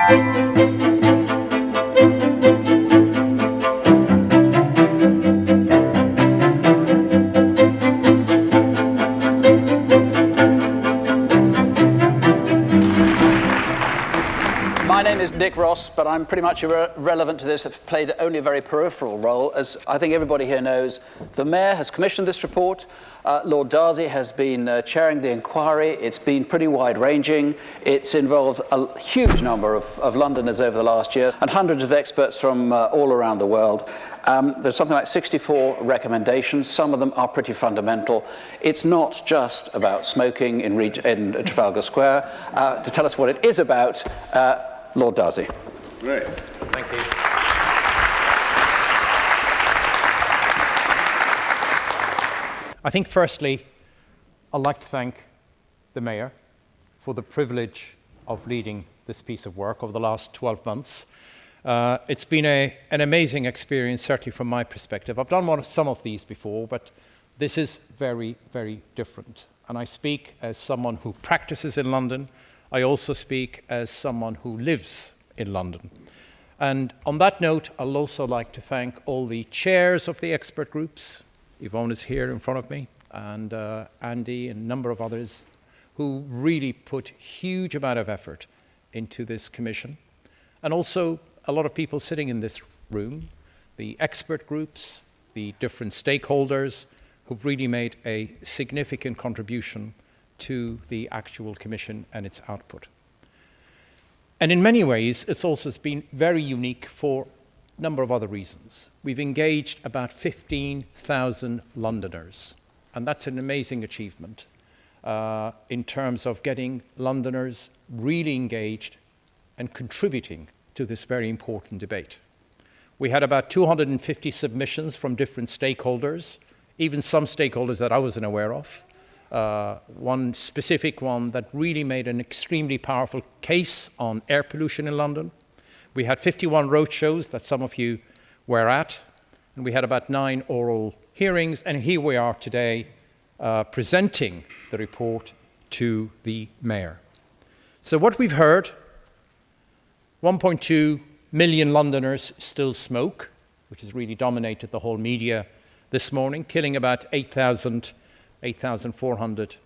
My name is Nick Ross, but I'm pretty much irrelevant to this. I've played only a very peripheral role. As I think everybody here knows, the Mayor has commissioned this report. Lord Darcy has been chairing the inquiry. It's been pretty wide-ranging. It's involved a huge number of Londoners over the last year and hundreds of experts from all around the world. There's something like 64 recommendations. Some of them are pretty fundamental. It's not just about smoking in Trafalgar Square. To tell us what it is about, Lord Darcy. Great. Thank you. I think firstly, I'd like to thank the Mayor for the privilege of leading this piece of work over the last 12 months. It's been an amazing experience, certainly from my perspective. I've done some of these before, but this is very, very different. And I speak as someone who practices in London. I also speak as someone who lives in London. And on that note, I'll also like to thank all the chairs of the expert groups. Yvonne is here in front of me, and Andy and a number of others who really put huge amount of effort into this commission. And also a lot of people sitting in this room, the expert groups, the different stakeholders who've really made a significant contribution to the actual commission and its output. And in many ways, it's also been very unique for a number of other reasons. We've engaged about 15,000 Londoners, and that's an amazing achievement in terms of getting Londoners really engaged and contributing to this very important debate. We had about 250 submissions from different stakeholders, even some stakeholders that I wasn't aware of. One specific one that really made an extremely powerful case on air pollution in London. We had 51 roadshows that some of you were at, and we had about 9 oral hearings, and here we are today presenting the report to the Mayor. So what we've heard, 1.2 million Londoners still smoke, which has really dominated the whole media this morning, killing about 8,400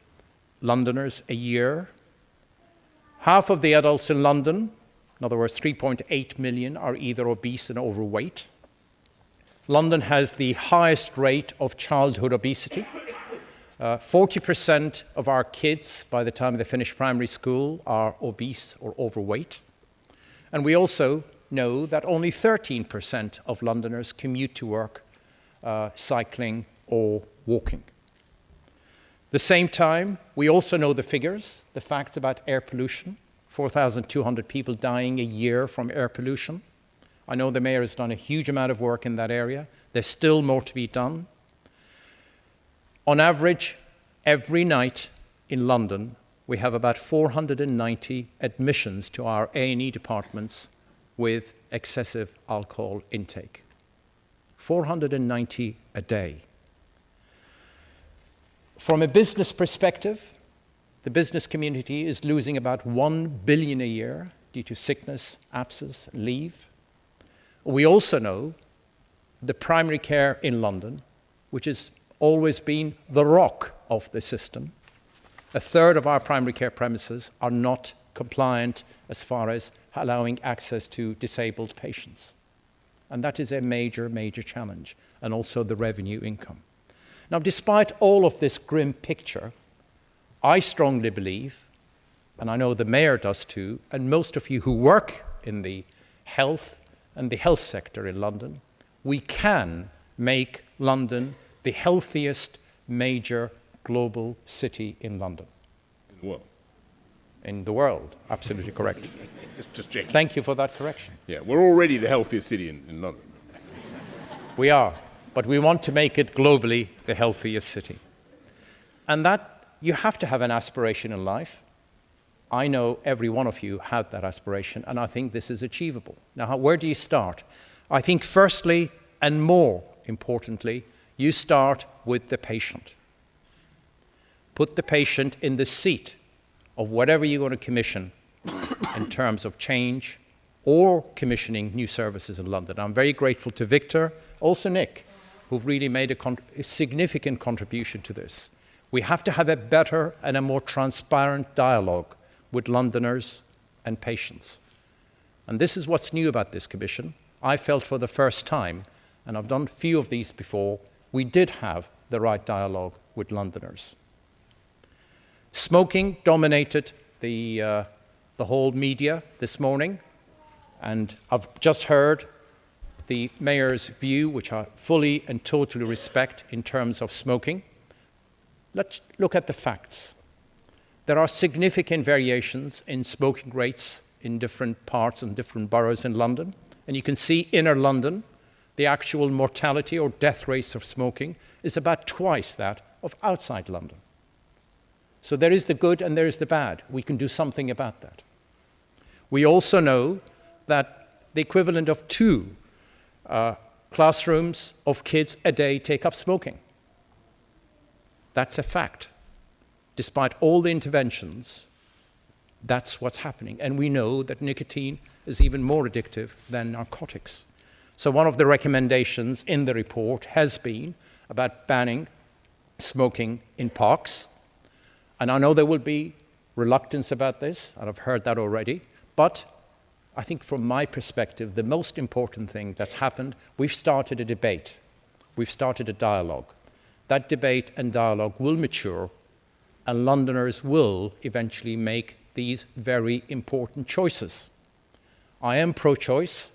Londoners a year. Half of the adults in London, in other words, 3.8 million, are either obese and overweight. London has the highest rate of childhood obesity. 40% of our kids, by the time they finish primary school, are obese or overweight. And we also know that only 13% of Londoners commute to work cycling or walking. At the same time, we also know the figures, the facts about air pollution, 4,200 people dying a year from air pollution. I know the Mayor has done a huge amount of work in that area. There's still more to be done. On average, every night in London, we have about 490 admissions to our A&E departments with excessive alcohol intake. 490 a day. From a business perspective, the business community is losing about 1 billion a year due to sickness, absence, leave. We also know the primary care in London, which has always been the rock of the system. A third of our primary care premises are not compliant as far as allowing access to disabled patients. And that is a major, major challenge, and also the revenue income. Now, despite all of this grim picture, I strongly believe, and I know the Mayor does too, and most of you who work in the health and the health sector in London, we can make London the healthiest major global city in London. In the world. In the world, absolutely correct. Just checking. Thank you for that correction. Yeah, we're already the healthiest city in London. We are, but we want to make it globally the healthiest city. And that, you have to have an aspiration in life. I know every one of you had that aspiration, and I think this is achievable. Now, where do you start? I think firstly, and more importantly, you start with the patient. Put the patient in the seat of whatever you're going to commission in terms of change or commissioning new services in London. I'm very grateful to Victor, also Nick, who've really made a significant contribution to this. We have to have a better and a more transparent dialogue with Londoners and patients. And this is what's new about this commission. I felt for the first time, and I've done a few of these before, we did have the right dialogue with Londoners. Smoking dominated the whole media this morning, and I've just heard the Mayor's view, which I fully and totally respect in terms of smoking. Let's look at the facts. There are significant variations in smoking rates in different parts and different boroughs in London, and you can see inner London, the actual mortality or death rates of smoking is about twice that of outside London. So there is the good and there is the bad. We can do something about that. We also know that the equivalent of 2 classrooms of kids a day take up smoking. That's a fact. Despite all the interventions, that's what's happening. And we know that nicotine is even more addictive than narcotics. So one of the recommendations in the report has been about banning smoking in parks. And I know there will be reluctance about this, and I've heard that already. But I think from my perspective, the most important thing that's happened, we've started a debate. We've started a dialogue. That debate and dialogue will mature, and Londoners will eventually make these very important choices. I am pro-choice,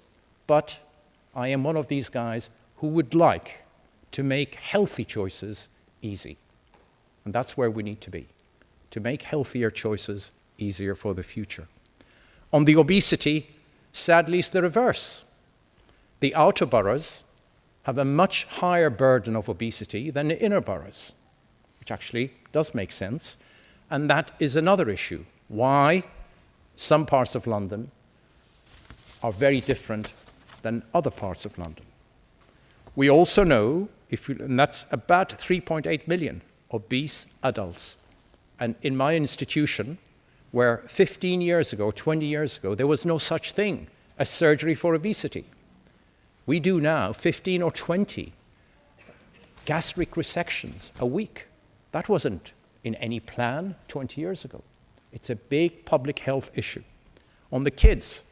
but I am one of these guys who would like to make healthy choices easy. And that's where we need to be, to make healthier choices easier for the future. On the obesity, sadly, it's the reverse. The outer boroughs have a much higher burden of obesity than the inner boroughs, which actually does make sense. And that is another issue, why some parts of London are very different than other parts of London. We also know, and that's about 3.8 million obese adults. And in my institution, where 15 years ago, 20 years ago, there was no such thing as surgery for obesity. We do now 15 or 20 gastric resections a week. That wasn't in any plan 20 years ago. It's a big public health issue. On the kids,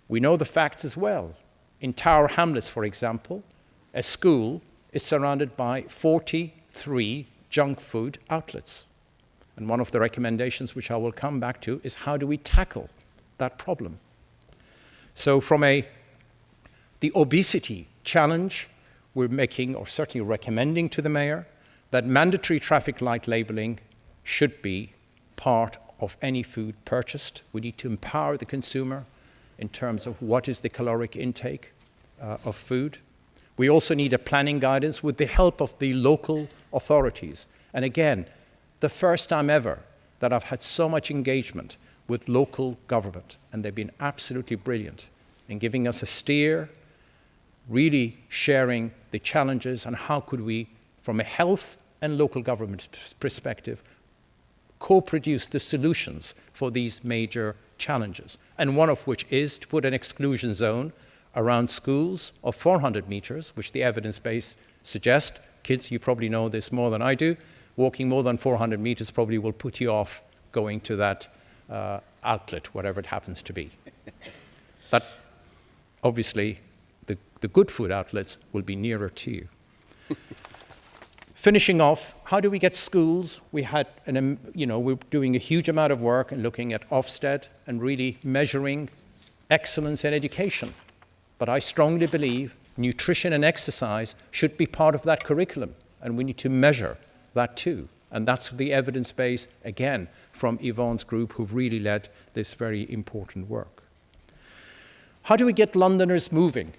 we know the facts as well. In Tower Hamlets, for example, a school is surrounded by 43 junk food outlets. And one of the recommendations, which I will come back to, is how do we tackle that problem? So from the obesity challenge, we're making, or certainly recommending to the Mayor, that mandatory traffic light labelling should be part of any food purchased. We need to empower the consumer in terms of what is the caloric intake of food. We also need a planning guidance with the help of the local authorities. And again, the first time ever that I've had so much engagement with local government, and they've been absolutely brilliant in giving us a steer, really sharing the challenges and how could we, from a health and local government perspective, co-produce the solutions for these major challenges. And one of which is to put an exclusion zone around schools of 400 meters, which the evidence base suggests. Kids, you probably know this more than I do. Walking more than 400 meters probably will put you off going to that outlet, whatever it happens to be. But obviously, the good food outlets will be nearer to you. Finishing off, how do we get schools? We're doing a huge amount of work and looking at Ofsted and really measuring excellence in education. But I strongly believe nutrition and exercise should be part of that curriculum, and we need to measure that too. And that's the evidence base, again, from Yvonne's group, who've really led this very important work. How do we get Londoners moving?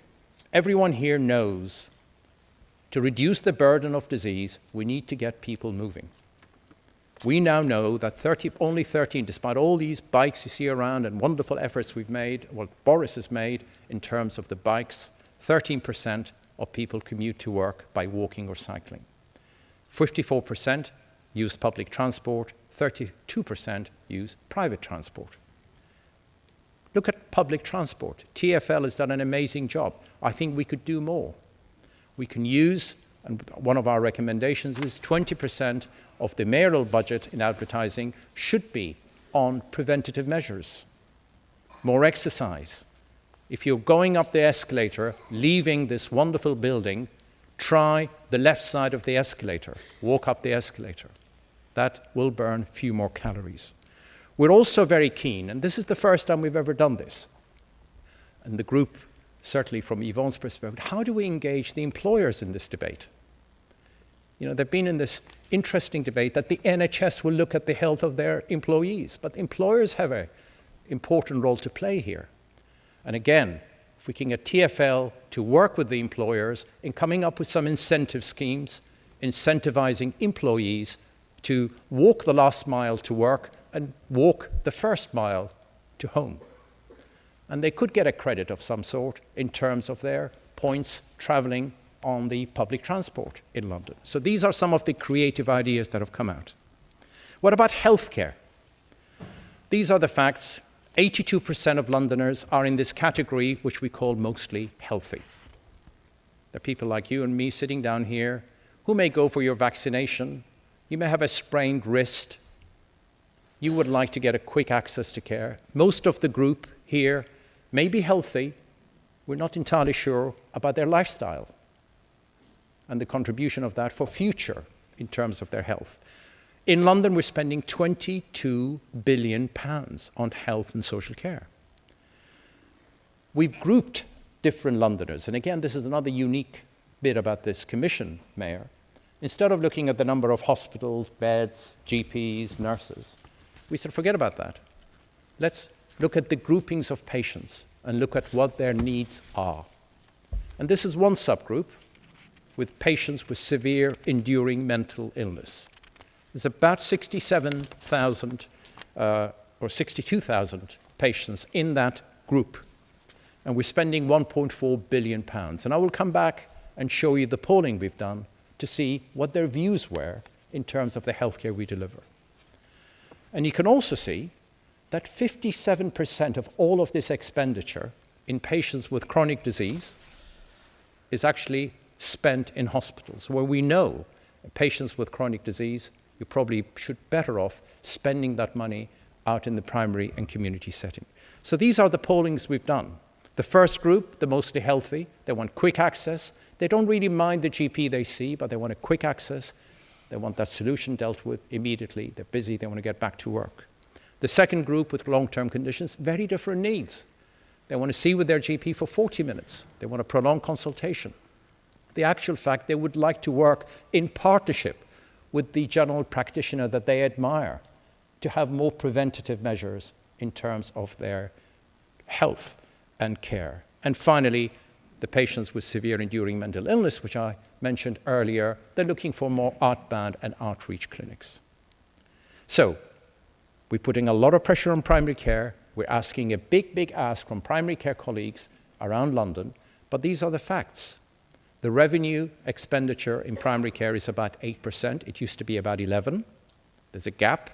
Everyone here knows to reduce the burden of disease, we need to get people moving. We now know that only 13, despite all these bikes you see around and wonderful efforts we've made, what Boris has made in terms of the bikes, 13% of people commute to work by walking or cycling. 54% use public transport, 32% use private transport. Look at public transport. TfL has done an amazing job. I think we could do more. We can use, and one of our recommendations is 20% of the mayoral budget in advertising should be on preventative measures. More exercise. If you're going up the escalator, leaving this wonderful building, try the left side of the escalator. Walk up the escalator. That will burn a few more calories. We're also very keen, and this is the first time we've ever done this, and the group, certainly from Yvonne's perspective, how do we engage the employers in this debate? You know, they've been in this interesting debate that the NHS will look at the health of their employees, but employers have an important role to play here. And again, if we can get TfL to work with the employers in coming up with some incentive schemes, incentivizing employees to walk the last mile to work and walk the first mile to home. And they could get a credit of some sort in terms of their points travelling on the public transport in London. So these are some of the creative ideas that have come out. What about healthcare? These are the facts. 82% of Londoners are in this category, which we call mostly healthy. There are people like you and me sitting down here who may go for your vaccination. You may have a sprained wrist. You would like to get a quick access to care. Most of the group here may be healthy. We're not entirely sure about their lifestyle and the contribution of that for future in terms of their health. In London, we're spending £22 billion on health and social care. We've grouped different Londoners, and again, this is another unique bit about this commission, Mayor. Instead of looking at the number of hospitals, beds, GPs, nurses, we said, forget about that. Let's look at the groupings of patients and look at what their needs are. And this is one subgroup with patients with severe enduring mental illness. There's about 67,000 or 62,000 patients in that group. And we're spending £1.4 billion. And I will come back and show you the polling we've done to see what their views were in terms of the healthcare we deliver. And you can also see that 57% of all of this expenditure in patients with chronic disease is actually spent in hospitals, where we know patients with chronic disease, you probably should better off spending that money out in the primary and community setting. So these are the pollings we've done. The first group, the mostly healthy, they want quick access. They don't really mind the GP they see, but they want a quick access. They want that solution dealt with immediately. They're busy, they want to get back to work. The second group with long-term conditions, very different needs. They want to see with their GP for 40 minutes. They want a prolonged consultation. The actual fact, they would like to work in partnership with the general practitioner that they admire to have more preventative measures in terms of their health and care. And finally, the patients with severe enduring mental illness, which I mentioned earlier, they're looking for more outbound and outreach clinics. So, we're putting a lot of pressure on primary care. We're asking a big ask from primary care colleagues around London, but these are the facts. The revenue expenditure in primary care is about 8%. It used to be about 11%. There's a gap.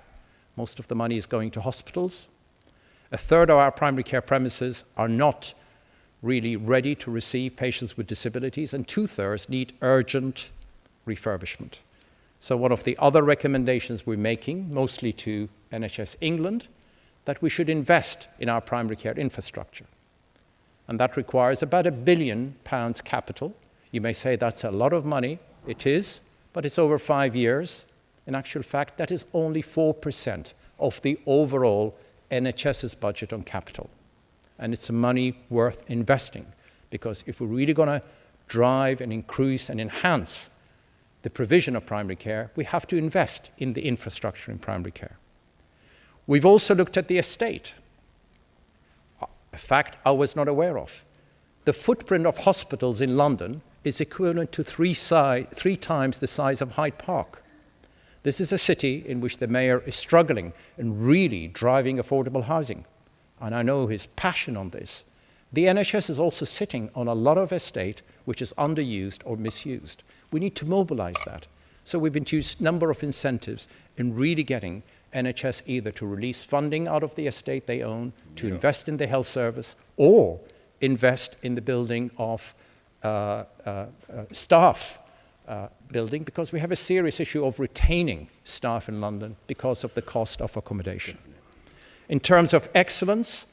Most of the money is going to hospitals. A third of our primary care premises are not really ready to receive patients with disabilities, and 2/3 need urgent refurbishment. So one of the other recommendations we're making, mostly to NHS England, that we should invest in our primary care infrastructure. And that requires about £1 billion capital. You may say that's a lot of money. It is, but it's over 5 years. In actual fact, that is only 4% of the overall NHS's budget on capital. And it's money worth investing, because if we're really going to drive and increase and enhance the provision of primary care, we have to invest in the infrastructure in primary care. We've also looked at the estate, a fact I was not aware of. The footprint of hospitals in London is equivalent to three times the size of Hyde Park. This is a city in which the mayor is struggling and really driving affordable housing. And I know his passion on this. The NHS is also sitting on a lot of estate which is underused or misused. We need to mobilize that. So we've introduced a number of incentives in really getting NHS either to release funding out of the estate they own, to invest in the health service, or invest in the building of staff building, because we have a serious issue of retaining staff in London because of the cost of accommodation. In terms of excellence,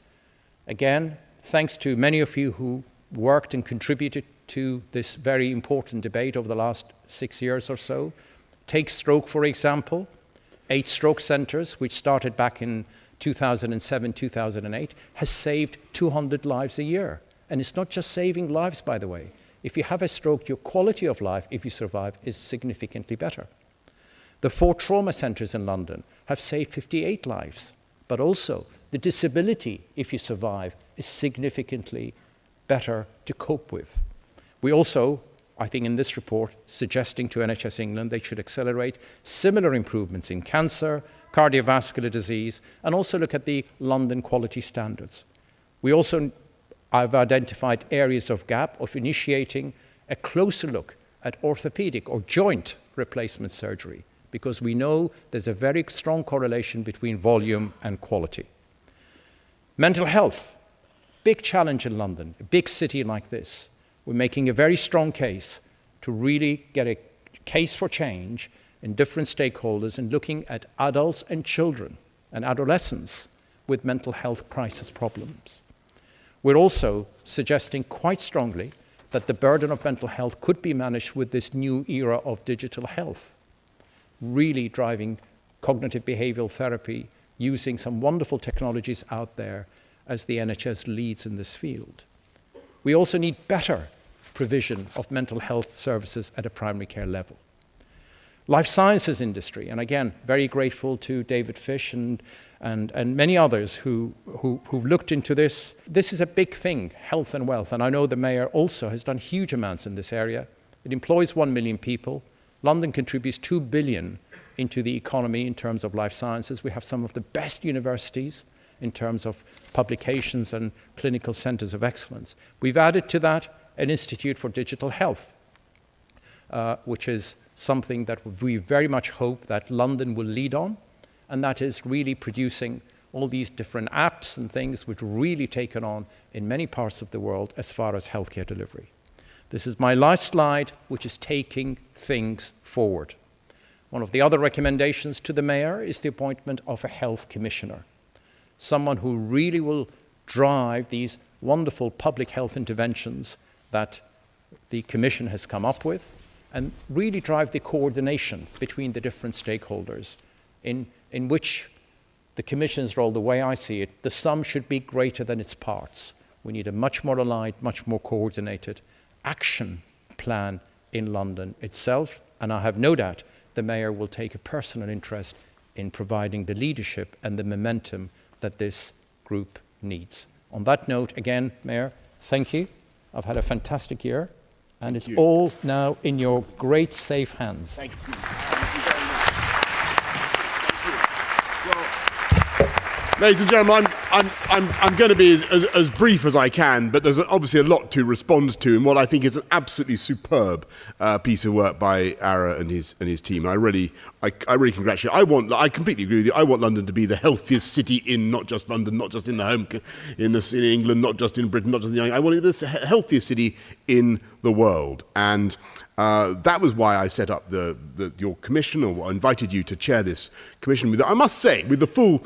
again, thanks to many of you who worked and contributed to this very important debate over the last 6 years or so. Take stroke, for example. 8 stroke centres, which started back in 2007, 2008, has saved 200 lives a year. And it's not just saving lives, by the way. If you have a stroke, your quality of life, if you survive, is significantly better. The 4 trauma centres in London have saved 58 lives, but also the disability, if you survive, is significantly better to cope with. We also, I think in this report, suggesting to NHS England they should accelerate similar improvements in cancer, cardiovascular disease, and also look at the London quality standards. We also have identified areas of gap of initiating a closer look at orthopedic or joint replacement surgery, because we know there's a very strong correlation between volume and quality. Mental health, big challenge in London, a big city like this. We're making a very strong case to really get a case for change in different stakeholders and looking at adults and children and adolescents with mental health crisis problems. We're also suggesting quite strongly that the burden of mental health could be managed with this new era of digital health, really driving cognitive behavioral therapy, using some wonderful technologies out there as the NHS leads in this field. We also need better provision of mental health services at a primary care level. Life sciences industry, and again, very grateful to David Fish and many others who've looked into this. This is a big thing, health and wealth, and I know the Mayor also has done huge amounts in this area. It employs 1 million people. London contributes 2 billion into the economy in terms of life sciences. We have some of the best universities in terms of publications and clinical centres of excellence. We've added to that an Institute for Digital Health, which is something that we very much hope that London will lead on, and that is really producing all these different apps and things which are really taken on in many parts of the world as far as healthcare delivery. This is my last slide, which is taking things forward. One of the other recommendations to the Mayor is the appointment of a health commissioner, someone who really will drive these wonderful public health interventions that the Commission has come up with and really drive the coordination between the different stakeholders in which the Commission's role, the way I see it, the sum should be greater than its parts. We need a much more aligned, much more coordinated action plan in London itself, and I have no doubt the Mayor will take a personal interest in providing the leadership and the momentum that this group needs. On that note, again, Mayor, thank you. I've had a fantastic year, and it's all now in your great safe hands. Thank you. Ladies and gentlemen, I'm going to be as brief as I can, but there's obviously a lot to respond to, and what I think is an absolutely superb piece of work by Ara and his team. I really congratulate you. I completely agree with you. I want London to be the healthiest city in not just London, not just in England, not just in Britain, not just in the United. I want it the healthiest city in the world, and that was why I set up your commission, or invited you to chair this commission with, I must say, with the full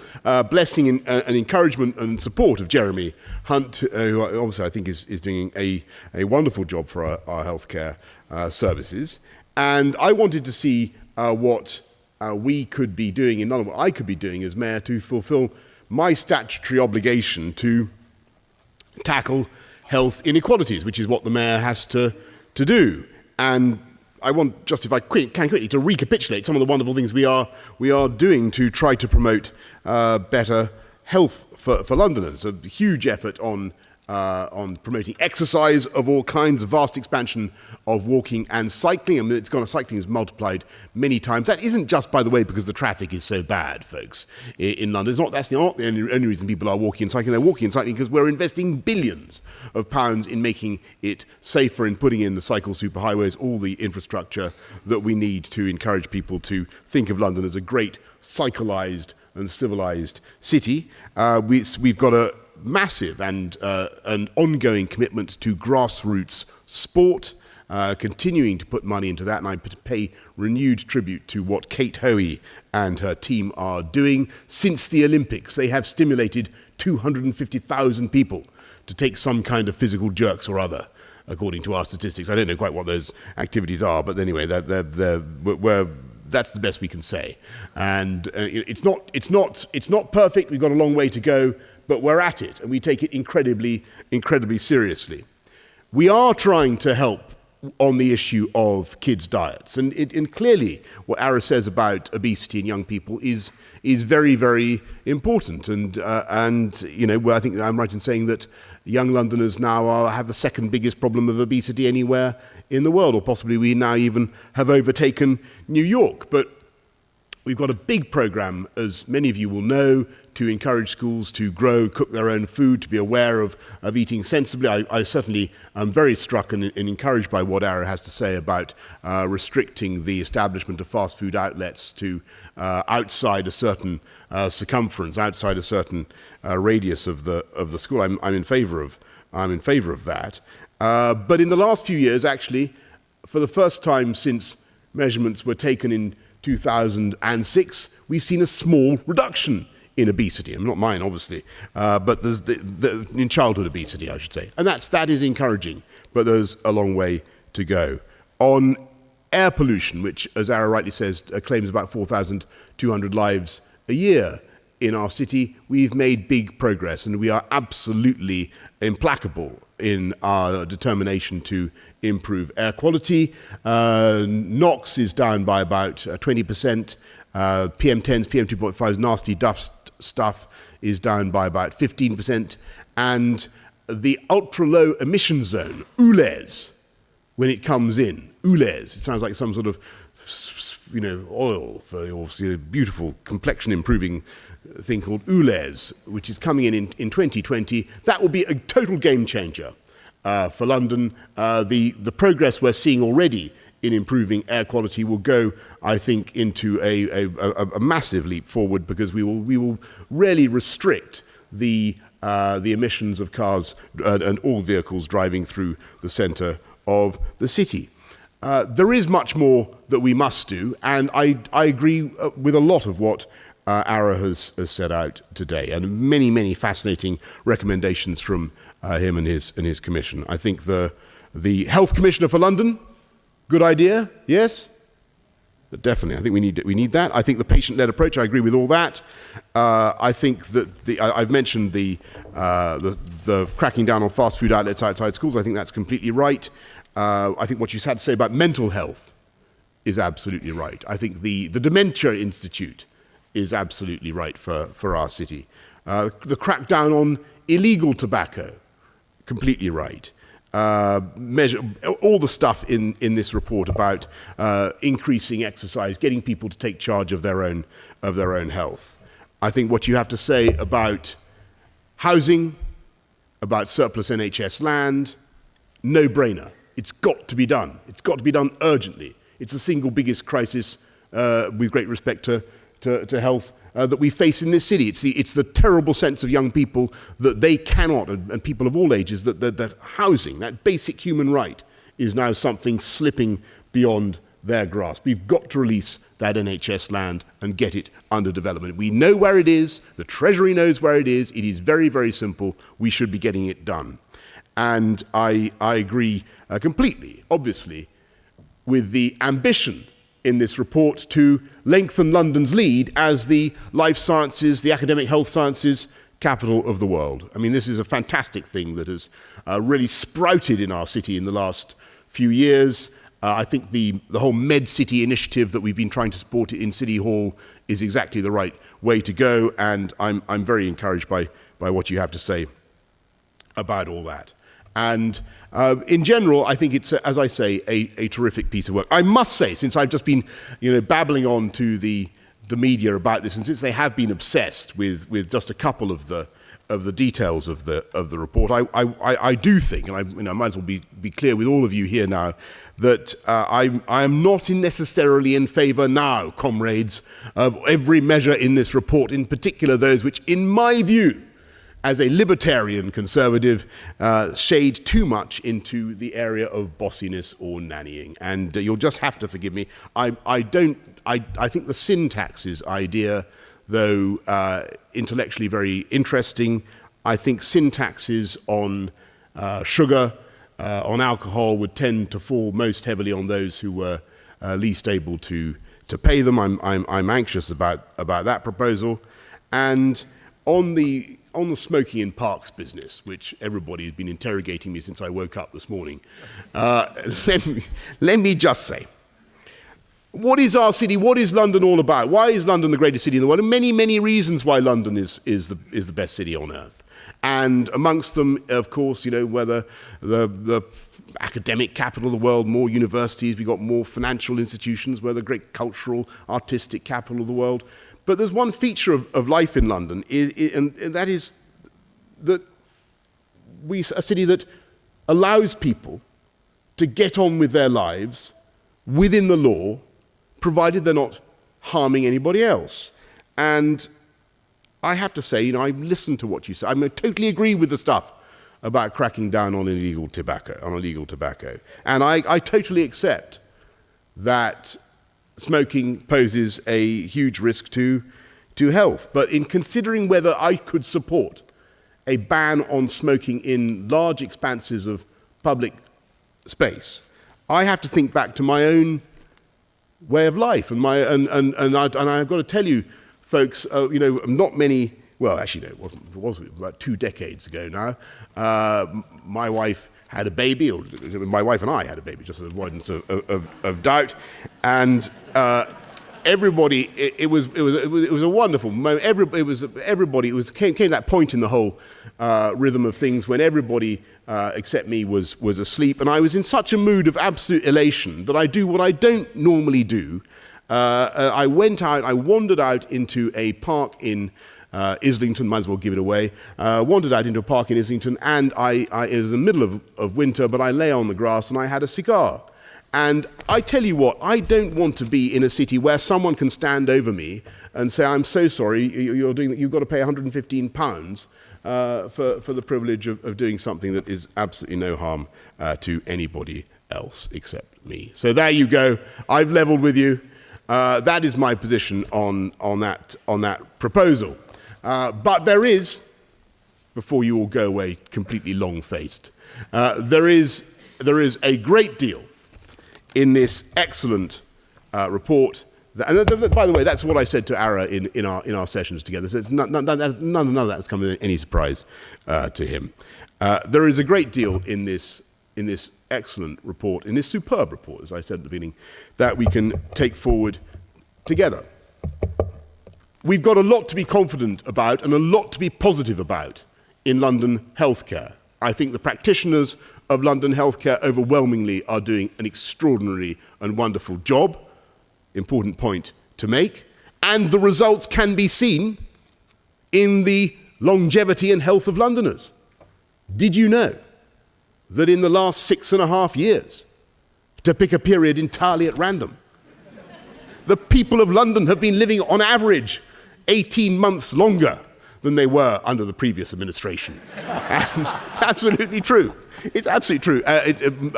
blessing and encouragement and support of Jeremy Hunt, who obviously I think is doing a wonderful job for our healthcare services. And I wanted to see what we could be doing in London, what I could be doing as Mayor to fulfil my statutory obligation to tackle health inequalities, which is what the Mayor has to do. And I want, just if I can quickly, to recapitulate some of the wonderful things we are doing to try to promote better health for Londoners. A huge effort on promoting exercise of all kinds, a vast expansion of walking and cycling. I mean, cycling is multiplied many times. That isn't just, by the way, because the traffic is so bad, folks, in London. That's not the only reason people are walking and cycling. They're walking and cycling because we're investing billions of pounds in making it safer, in putting in the cycle superhighways, all the infrastructure that we need to encourage people to think of London as a great cyclised and civilized city. We've got a massive and an ongoing commitment to grassroots sport, continuing to put money into that, and I pay renewed tribute to what Kate Hoey and her team are doing. Since the Olympics, they have stimulated 250,000 people to take some kind of physical jerks or other, according to our statistics. I don't know quite what those activities are, but anyway, that's the best we can say. And it's not perfect. We've got a long way to go, but we're at it, and we take it incredibly seriously. We are trying to help on the issue of kids' diets, and clearly what Ara says about obesity in young people is very, very important. And I think I'm right in saying that young Londoners now have the second biggest problem of obesity anywhere in the world, or possibly we now even have overtaken New York. But we've got a big program, as many of you will know, to encourage schools to cook their own food, to be aware of eating sensibly. I certainly am very struck and encouraged by what Ara has to say about restricting the establishment of fast food outlets to outside a certain circumference, outside a certain radius of the school. I'm in favour of that. But in the last few years, actually, for the first time since measurements were taken in 2006, we've seen a small reduction in obesity, and not mine, obviously, but there's in childhood obesity, I should say. And that is encouraging, but there's a long way to go. On air pollution, which, as Ara rightly says, claims about 4,200 lives a year in our city, we've made big progress, and we are absolutely implacable in our determination to improve air quality. NOx is down by about 20%. PM10s, PM2.5s, nasty dust stuff is down by about 15%. And the ultra-low emission zone, ULEZ, when it comes in, ULEZ, it sounds like some sort of oil for your beautiful complexion-improving thing called ULEZ, which is coming in 2020. That will be a total game changer for London. The progress we're seeing already in improving air quality will go, I think, into a massive leap forward, because we will really restrict the emissions of cars and all vehicles driving through the centre of the city. There is much more that we must do, and I agree with a lot of what Ara has set out today, and many fascinating recommendations from him and his commission. I think the Health Commissioner for London, good idea, yes? Definitely, I think we need that. I think the patient-led approach, I agree with all that. I think that I've mentioned the cracking down on fast food outlets outside schools. I think that's completely right. I think what you had to say about mental health is absolutely right. I think the Dementia Institute is absolutely right for our city. The crackdown on illegal tobacco, completely right. Measure all the stuff in this report about increasing exercise, getting people to take charge of their own health. I think what you have to say about housing, about surplus NHS land, no-brainer. It's got to be done. It's got to be done urgently. It's the single biggest crisis, with great respect to health, that we face in this city. It's the terrible sense of young people that they cannot, and people of all ages, that housing, that basic human right, is now something slipping beyond their grasp. We've got to release that NHS land and get it under development. We know where it is. The Treasury knows where it is. It is very, very simple. We should be getting it done. And I agree completely, obviously, with the ambition in this report to lengthen London's lead as the life sciences, the academic health sciences capital of the world. I mean, this is a fantastic thing that has really sprouted in our city in the last few years. I think the whole Med City initiative that we've been trying to support in City Hall is exactly the right way to go, and I'm very encouraged by what you have to say about all that. And in general, I think it's, as I say, a terrific piece of work. I must say, since I've just been, babbling on to the media about this, and since they have been obsessed with just a couple of the the details of the report. I do think, and I might as well be clear with all of you here now, that I am not necessarily in favour now, comrades, of every measure in this report, in particular those which, in my view, as a libertarian conservative, shade too much into the area of bossiness or nannying. And you'll just have to forgive me. I think the sin-taxes idea, though intellectually very interesting, I think sin taxes on sugar, on alcohol would tend to fall most heavily on those who were least able to pay them. I'm anxious about that proposal. And on the smoking in parks business, which everybody has been interrogating me since I woke up this morning, let me just say, what is our city? What is London all about? Why is London the greatest city in the world? And many, many reasons why London is the best city on earth. And amongst them, of course, whether the academic capital of the world, more universities, we've got more financial institutions, we're the great cultural, artistic capital of the world. But there's one feature of life in London, and that is that we're a city that allows people to get on with their lives within the law, provided they're not harming anybody else. And I have to say, I listened to what you said. I totally agree with the stuff about cracking down on illegal tobacco. And I totally accept that smoking poses a huge risk to health. But in considering whether I could support a ban on smoking in large expanses of public space, I have to think back to my own way of life, and I've got to tell you, folks, not many. Well, actually, no, it was about 2 decades ago now. My wife had a baby, or my wife and I had a baby, just as avoidance of doubt, and everybody. It was a wonderful moment. Everybody. It came to that point in the whole rhythm of things when everybody except me was asleep, and I was in such a mood of absolute elation that I do what I don't normally do. I wandered out into a park in Islington, might as well give it away, wandered out into a park in Islington, and it was the middle of winter, but I lay on the grass and I had a cigar. And I tell you what, I don't want to be in a city where someone can stand over me and say, I'm so sorry, you've got to pay £115 for the privilege of doing something that is absolutely no harm to anybody else except me. So there you go. I've levelled with you. That is my position on that proposal. But there is, before you all go away completely long-faced, there is a great deal in this excellent report. And by the way, that's what I said to Ara in our sessions together. So none of that has come as any surprise to him. There is a great deal in this excellent report, in this superb report, as I said at the beginning, that we can take forward together. We've got a lot to be confident about and a lot to be positive about in London healthcare. I think the practitioners of London healthcare overwhelmingly are doing an extraordinary and wonderful job. Important point to make. And the results can be seen in the longevity and health of Londoners. Did you know that in the last 6.5 years, to pick a period entirely at random, the people of London have been living on average 18 months longer than they were under the previous administration. And it's absolutely true. It's absolutely true.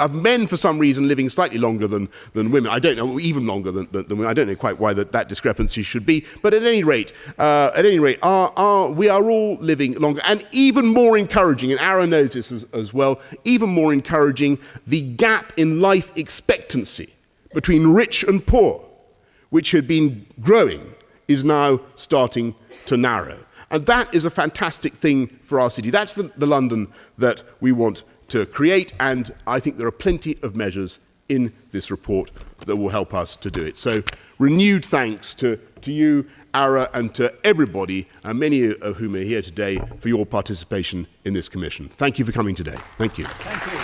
Men, for some reason, living slightly longer than women. I don't know, even longer than women. I don't know quite why that discrepancy should be. But at any rate, we are all living longer. And even more encouraging, and Aaron knows this as well, even more encouraging, the gap in life expectancy between rich and poor, which had been growing, is now starting to narrow. And that is a fantastic thing for our city. That's the London that we want to create, and I think there are plenty of measures in this report that will help us to do it. So renewed thanks to you, Ara, and to everybody, and many of whom are here today, for your participation in this commission. Thank you for coming today. Thank you. Thank you.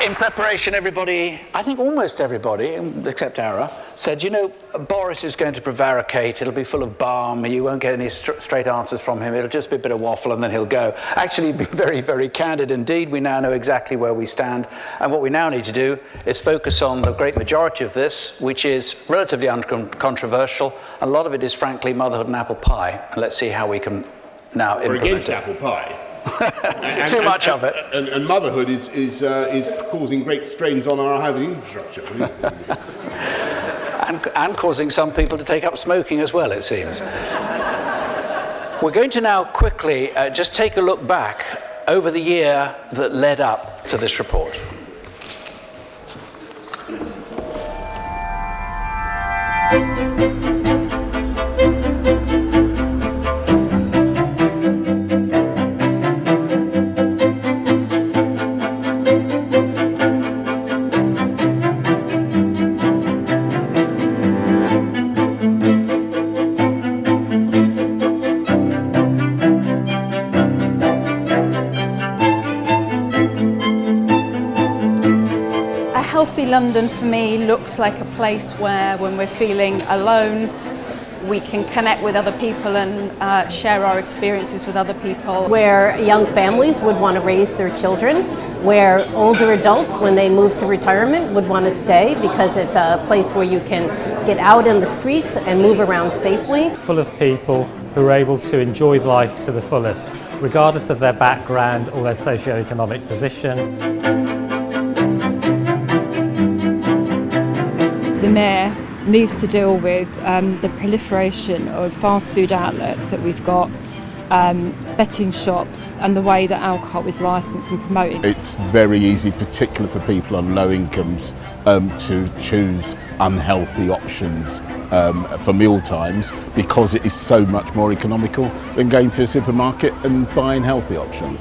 In preparation, everybody, I think almost everybody, except Ara, said, you know, Boris is going to prevaricate, it'll be full of balm, you won't get any straight answers from him, it'll just be a bit of waffle and then he'll go. Actually, be very, very candid indeed. We now know exactly where we stand, and what we now need to do is focus on the great majority of this, which is relatively uncontroversial. A lot of it is, frankly, motherhood and apple pie, and let's see how we can now implement We're against it. apple pie. Too much of it. And motherhood is causing great strains on our housing infrastructure. and causing some people to take up smoking as well, it seems. We're going to now quickly just take a look back over the year that led up to this report. Healthy London for me looks like a place where when we're feeling alone, we can connect with other people and share our experiences with other people. Where young families would want to raise their children, where older adults, when they move to retirement, would want to stay because it's a place where you can get out in the streets and move around safely. Full of people who are able to enjoy life to the fullest, regardless of their background or their socio-economic position. The Mayor needs to deal with the proliferation of fast food outlets that we've got, betting shops, and the way that alcohol is licensed and promoted. It's very easy, particularly for people on low incomes, to choose unhealthy options for meal times because it is so much more economical than going to a supermarket and buying healthy options.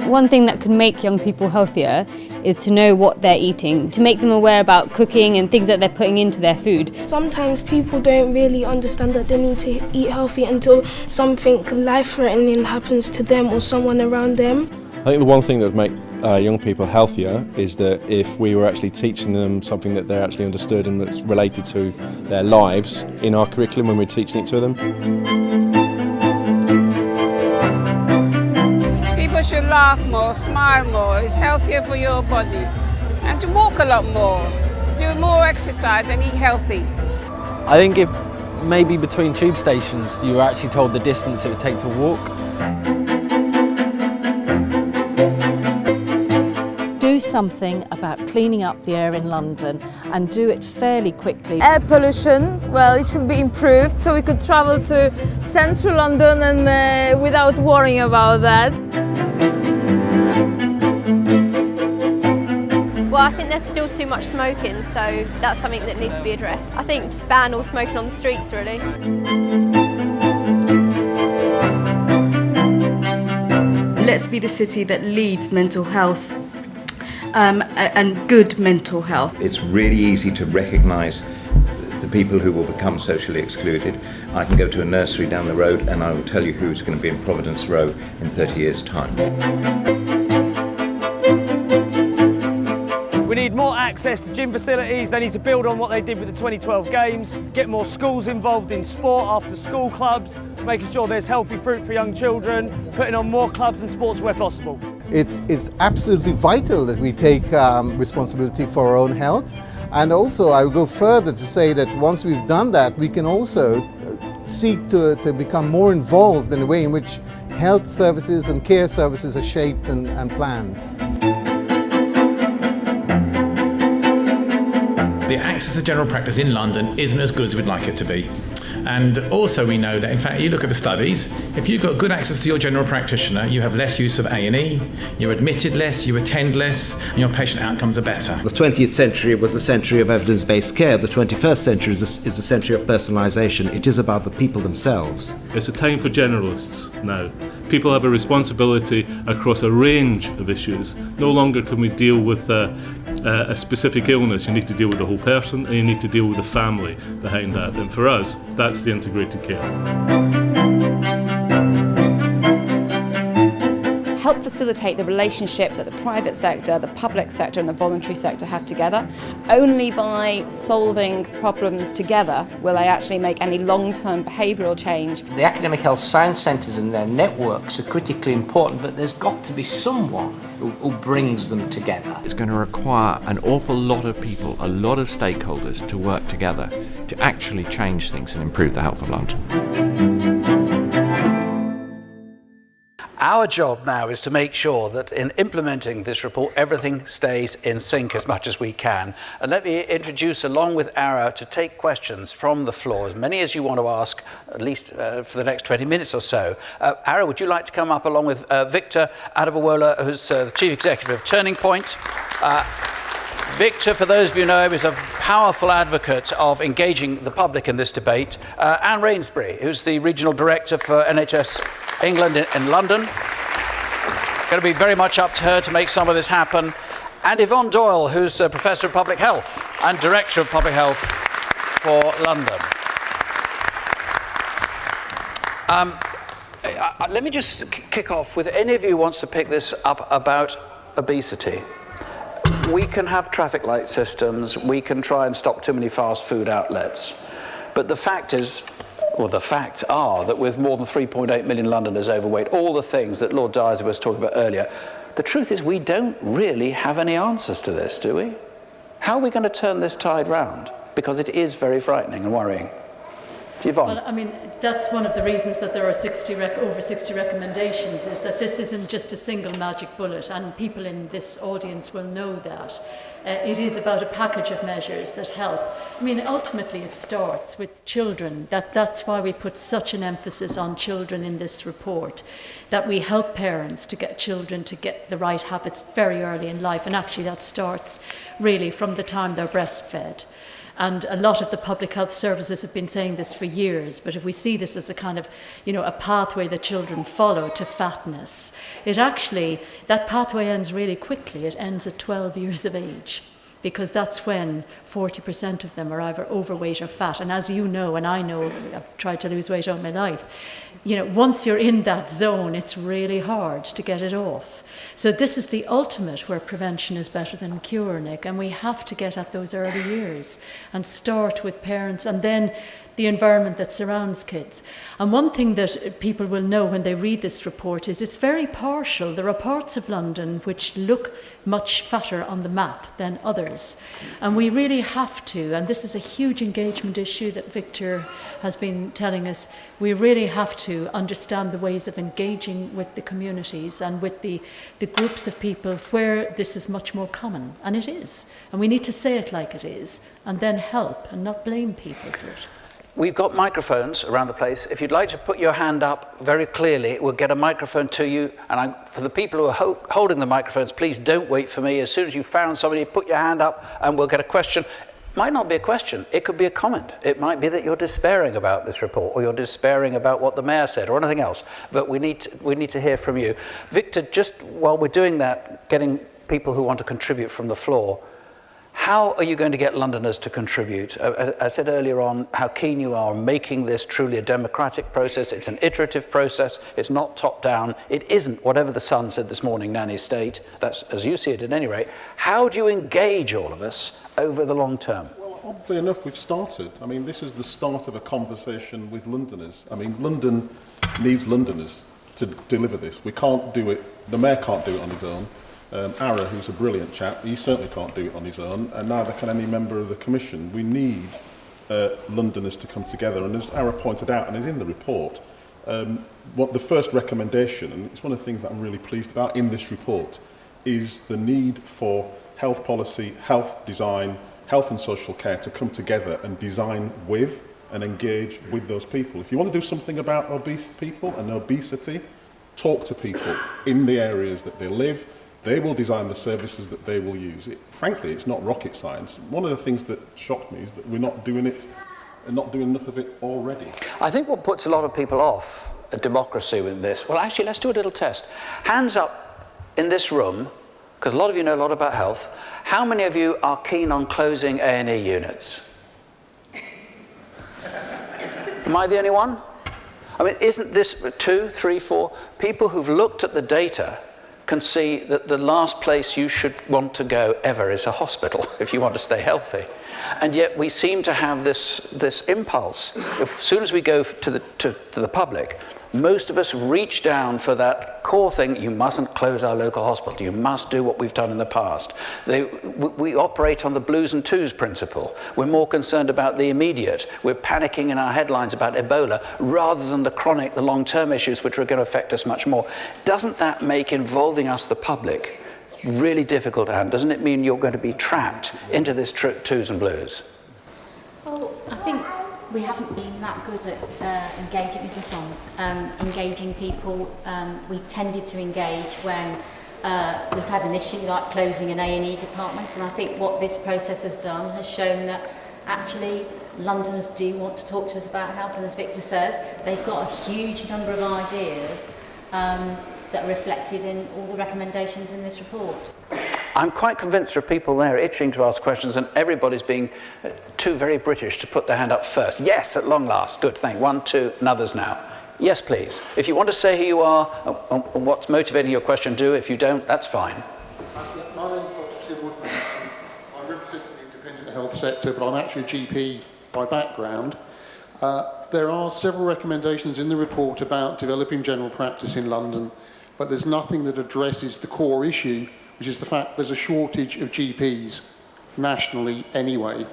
One thing that could make young people healthier is to know what they're eating, to make them aware about cooking and things that they're putting into their food. Sometimes people don't really understand that they need to eat healthy until something life-threatening happens to them or someone around them. I think the one thing that would make young people healthier is that if we were actually teaching them something that they're actually understood and that's related to their lives in our curriculum when we're teaching it to them. People should laugh more, smile more, it's healthier for your body. And to walk a lot more, do more exercise and eat healthy. I think if maybe between tube stations you were actually told the distance it would take to walk. Do something about cleaning up the air in London and do it fairly quickly. Air pollution, well, it should be improved so we could travel to central London and without worrying about that. Well, I think there's still too much smoking, so that's something that needs to be addressed. I think just ban all smoking on the streets, really. Let's be the city that leads mental health and good mental health. It's really easy to recognise the people who will become socially excluded. I can go to a nursery down the road and I will tell you who's going to be in Providence Row in 30 years' time. We need more access to gym facilities. They need to build on what they did with the 2012 Games, get more schools involved in sport after school clubs, making sure there's healthy fruit for young children, putting on more clubs and sports where possible. It's absolutely vital that we take responsibility for our own health. And also I would go further to say that once we've done that, we can also seek to become more involved in the way in which health services and care services are shaped and planned. The access to general practice in London isn't as good as we'd like it to be. And also we know that, in fact, you look at the studies, if you've got good access to your general practitioner, you have less use of A&E, you're admitted less, you attend less, and your patient outcomes are better. The 20th century was a century of evidence-based care. The 21st century is a century of personalisation. It is about the people themselves. It's a time for generalists now. People have a responsibility across a range of issues. No longer can we deal with a specific illness. You need to deal with the whole person and you need to deal with the family behind that. And for us, that's the integrated care. facilitate the relationship that the private sector, the public sector and the voluntary sector have together. Only by solving problems together will they actually make any long-term behavioural change. The academic health science centres and their networks are critically important, but there's got to be someone who brings them together. It's going to require an awful lot of people, a lot of stakeholders to work together to actually change things and improve the health of London. Our job now is to make sure that in implementing this report, everything stays in sync as much as we can. And let me introduce, along with Ara, to take questions from the floor, as many as you want to ask, at least for the next 20 minutes or so. Ara, would you like to come up along with Victor Adabawola, who's the Chief Executive of Turning Point? Victor, for those of you who know him, is a powerful advocate of engaging the public in this debate. Anne Rainsbury, who's the Regional Director for NHS England in London. Going to be very much up to her to make some of this happen. And Yvonne Doyle, who's a Professor of Public Health and Director of Public Health for London. Let me just kick off with any of you who wants to pick this up about obesity. We can have traffic light systems, we can try and stop too many fast food outlets, but the fact is, or the facts are, that with more than 3.8 million Londoners overweight, all the things that Lord Darzi was talking about earlier, the truth is we don't really have any answers to this, do we? How are we going to turn this tide round? Because it is very frightening and worrying. Yvonne. Well, I mean, that's one of the reasons that there are over 60 recommendations, is that this isn't just a single magic bullet, and people in this audience will know that. It is about a package of measures that help. I mean, ultimately it starts with children. That's why we put such an emphasis on children in this report, that we help parents to get children to get the right habits very early in life, and actually that starts really from the time they're breastfed. And a lot of the public health services have been saying this for years, but if we see this as a kind of, a pathway that children follow to fatness, that pathway ends really quickly. It ends at 12 years of age, because that's when 40% of them are either overweight or fat. And as you know, and I know, I've tried to lose weight all my life, once you're in that zone, it's really hard to get it off. So this is the ultimate where prevention is better than cure, Nick, and we have to get at those early years and start with parents and then the environment that surrounds kids. And one thing that people will know when they read this report is it's very partial. There are parts of London which look much fatter on the map than others. And we really have to, and this is a huge engagement issue that Victor has been telling us, we really have to understand the ways of engaging with the communities and with the groups of people where this is much more common. And it is. And we need to say it like it is, and then help and not blame people for it. We've got microphones around the place. If you'd like to put your hand up very clearly, we'll get a microphone to you. And for the people who are holding the microphones, please don't wait for me. As soon as you've found somebody, put your hand up and we'll get a question. It might not be a question, it could be a comment. It might be that you're despairing about this report, or you're despairing about what the mayor said, or anything else. But we need to hear from you. Victor, just while we're doing that, getting people who want to contribute from the floor, how are you going to get Londoners to contribute? I said earlier on how keen you are on making this truly a democratic process. It's an iterative process. It's not top-down. It isn't whatever the Sun said this morning, nanny state. That's as you see it at any rate. How do you engage all of us over the long term? Well, oddly enough, we've started. I mean, this is the start of a conversation with Londoners. I mean, London needs Londoners to deliver this. We can't do it. The mayor can't do it on his own. Ara, who's a brilliant chap, he certainly can't do it on his own, and neither can any member of the Commission. We need Londoners to come together, and as Ara pointed out, and is in the report, what the first recommendation, and it's one of the things that I'm really pleased about in this report, is the need for health policy, health design, health and social care to come together and design with and engage with those people. If you want to do something about obese people and obesity, talk to people in the areas that they live. They will design the services that they will use. Frankly, it's not rocket science. One of the things that shocked me is that we're not doing it and not doing enough of it already. I think what puts a lot of people off a democracy with this, well, actually, let's do a little test. Hands up in this room, because a lot of you know a lot about health. How many of you are keen on closing A&E units? Am I the only one? I mean, isn't this 2, 3, 4 people who've looked at the data can see that the last place you should want to go ever is a hospital if you want to stay healthy. And yet we seem to have this impulse. As soon as we go to the public, most of us reach down for that core thing: you mustn't close our local hospital, you must do what we've done in the past. We operate on the blues and twos principle. We're more concerned about the immediate. We're panicking in our headlines about Ebola rather than the chronic, the long-term issues which are going to affect us much more. Doesn't that make involving us, the public, really difficult, Anne? Doesn't it mean you're going to be trapped into this twos and blues? Well, I think we haven't been that good at engaging, is the song, engaging people. We tended to engage when we've had an issue like closing an A&E department, and I think what this process has done has shown that actually Londoners do want to talk to us about health, and as Victor says, they've got a huge number of ideas that are reflected in all the recommendations in this report. I'm quite convinced there are people there itching to ask questions, and everybody's being too very British to put their hand up first. Yes, at long last. Good, thank you. 1, 2, and others now. Yes, please. If you want to say who you are and what's motivating your question, do. If you don't, that's fine. My name is Dr. Tim Woodman. I represent the independent health sector, but I'm actually a GP by background. There are several recommendations in the report about developing general practice in London, but there's nothing that addresses the core issue, which is the fact there's a shortage of GPs nationally anyway.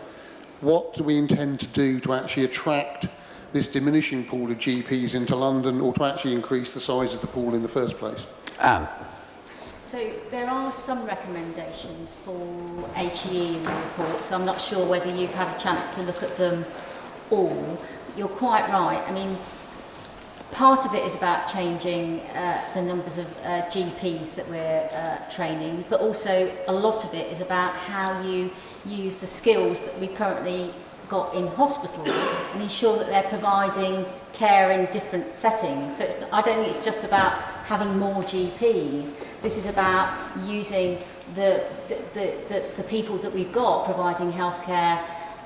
What do we intend to do to actually attract this diminishing pool of GPs into London, or to actually increase the size of the pool in the first place? Anne. So there are some recommendations for HEE in the report, so I'm not sure whether you've had a chance to look at them all. You're quite right. I mean, part of it is about changing the numbers of GPs that we're training, but also a lot of it is about how you use the skills that we currently got in hospitals and ensure that they're providing care in different settings. So I don't think it's just about having more GPs. This is about using the people that we've got providing healthcare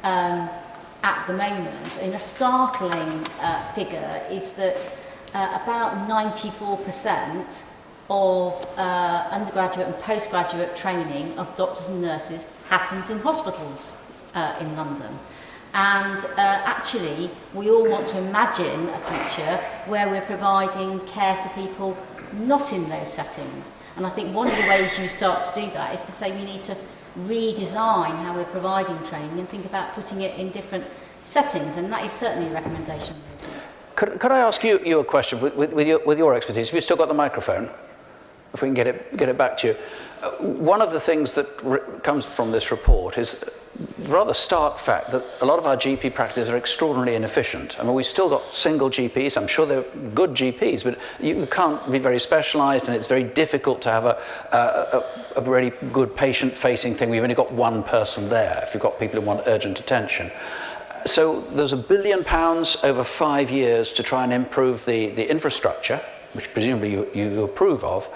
at the moment. And a startling figure is that about 94% of undergraduate and postgraduate training of doctors and nurses happens in hospitals in London. And actually, we all want to imagine a future where we're providing care to people not in those settings. And I think one of the ways you start to do that is to say we need to redesign how we're providing training and think about putting it in different settings, and that is certainly a recommendation. Could I ask you a question with your expertise? Have you still got the microphone? If we can get it back to you. One of the things that comes from this report is the rather stark fact that a lot of our GP practices are extraordinarily inefficient. I mean, we've still got single GPs. I'm sure they're good GPs, but you can't be very specialised, and it's very difficult to have a really good patient-facing thing. We've only got one person there if you've got people who want urgent attention. So there's £1 billion over 5 years to try and improve the infrastructure, which presumably you approve of.